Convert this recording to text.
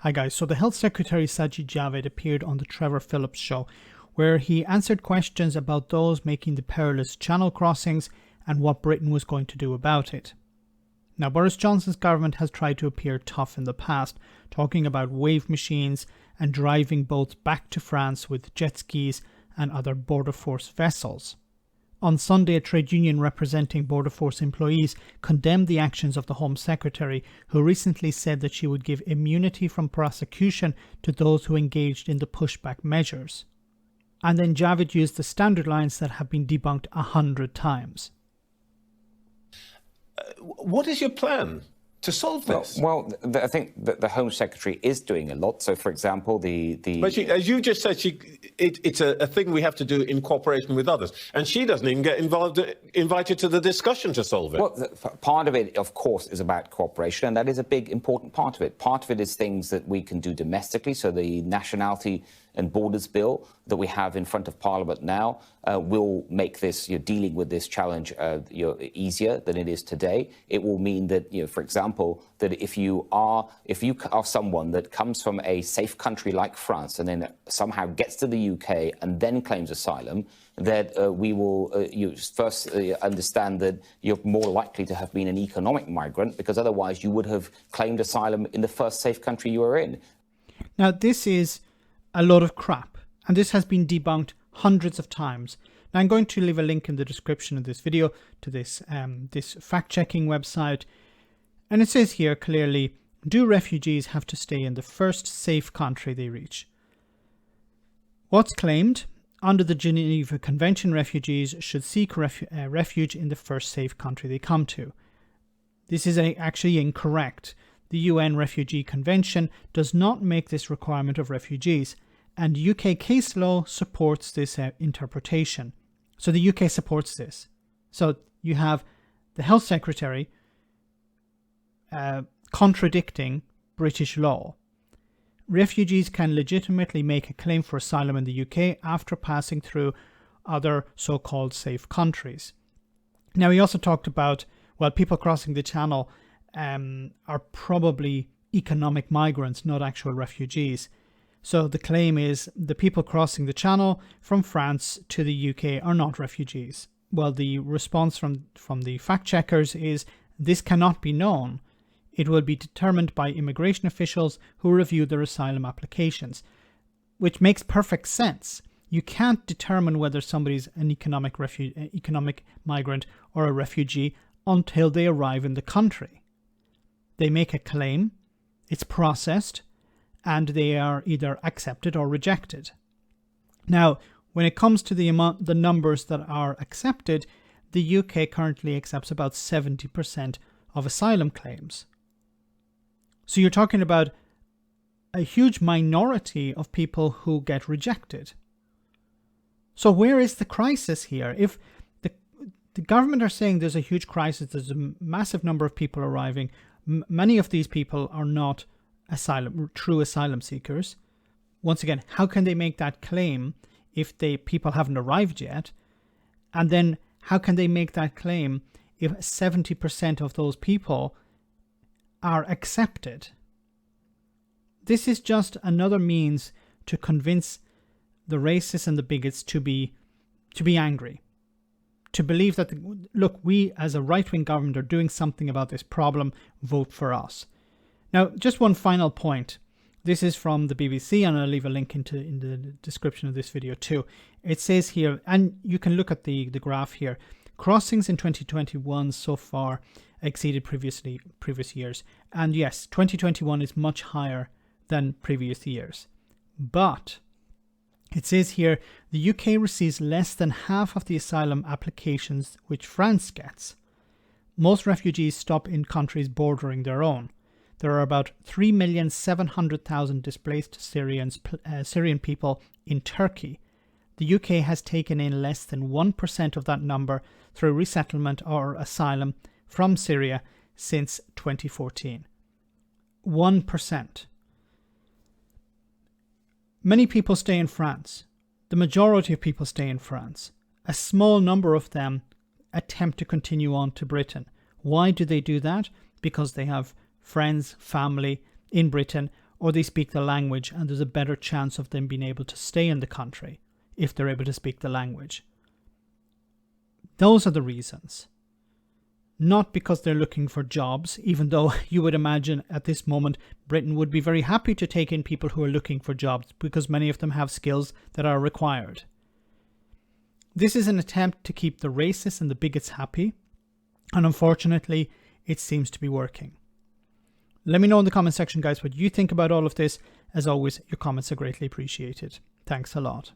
Hi guys, so the Health Secretary Sajid Javid appeared on the Trevor Philips show, where he answered questions about those making the perilous channel crossings and what Britain was going to do about it. Now, Boris Johnson's government has tried to appear tough in the past, talking about wave machines and driving boats back to France with jet skis and other Border Force vessels. On Sunday, a trade union representing Border Force employees condemned the actions of the Home Secretary, who recently said that she would give immunity from prosecution to those who engaged in the pushback measures. And then Javid used the standard lines that have been debunked 100 times. What is your plan to solve this? Well, I think that the Home Secretary is doing a lot. So, for example, But she, as you just said, it's a thing we have to do in cooperation with others. And she doesn't even get invited to the discussion to solve it. Well, part of it, of course, is about cooperation, and that is a big, important part of it. Part of it is things that we can do domestically. So the Nationality and Borders Bill that we have in front of Parliament now will make this, dealing with this challenge easier than it is today. It will mean that, for example, that if you are someone that comes from a safe country like France and then somehow gets to the UK and then claims asylum, that we will first understand that you're more likely to have been an economic migrant, because otherwise you would have claimed asylum in the first safe country you were in. Now, this is a lot of crap, and this has been debunked hundreds of times. Now, I'm going to leave a link in the description of this video to this fact-checking website, and it says here clearly, do refugees have to stay in the first safe country they reach? What's claimed? Under the Geneva Convention, refugees should seek refuge in the first safe country they come to. This is actually incorrect. The UN Refugee Convention does not make this requirement of refugees, and UK case law supports this interpretation. So the UK supports this. So you have the Health Secretary contradicting British law. Refugees can legitimately make a claim for asylum in the UK after passing through other so-called safe countries. Now, he also talked about, well, people crossing the Channel are probably economic migrants, not actual refugees. So the claim is the people crossing the Channel from France to the UK are not refugees. Well, the response from the fact checkers is this cannot be known. It will be determined by immigration officials who review their asylum applications, which makes perfect sense. You can't determine whether somebody's an economic migrant or a refugee until they arrive in the country. They make a claim, it's processed, and they are either accepted or rejected. Now, when it comes to the numbers that are accepted, the UK currently accepts about 70% of asylum claims. So you're talking about a huge minority of people who get rejected. So where is the crisis here? If the government are saying there's a huge crisis, there's a massive number of people arriving, many of these people are not true asylum seekers. Once again, how can they make that claim if people haven't arrived yet? And then how can they make that claim if 70% of those people are accepted? This is just another means to convince the racists and the bigots to be angry, to believe that, look, we as a right-wing government are doing something about this problem, vote for us. Now, just one final point. This is from the BBC, and I'll leave a link in the description of this video too. It says here, and you can look at the graph here, crossings in 2021 so far exceeded previous years. And yes, 2021 is much higher than previous years. But it says here, the UK receives less than half of the asylum applications which France gets. Most refugees stop in countries bordering their own. There are about 3,700,000 displaced Syrian people in Turkey. The UK has taken in less than 1% of that number through resettlement or asylum from Syria since 2014. 1%. Many people stay in France. The majority of people stay in France. A small number of them attempt to continue on to Britain. Why do they do that? Because they have friends, family in Britain, or they speak the language and there's a better chance of them being able to stay in the country if they're able to speak the language. Those are the reasons. Not because they're looking for jobs, even though you would imagine at this moment Britain would be very happy to take in people who are looking for jobs because many of them have skills that are required. This is an attempt to keep the racists and the bigots happy, and unfortunately, it seems to be working. Let me know in the comment section, guys, what you think about all of this. As always, your comments are greatly appreciated. Thanks a lot.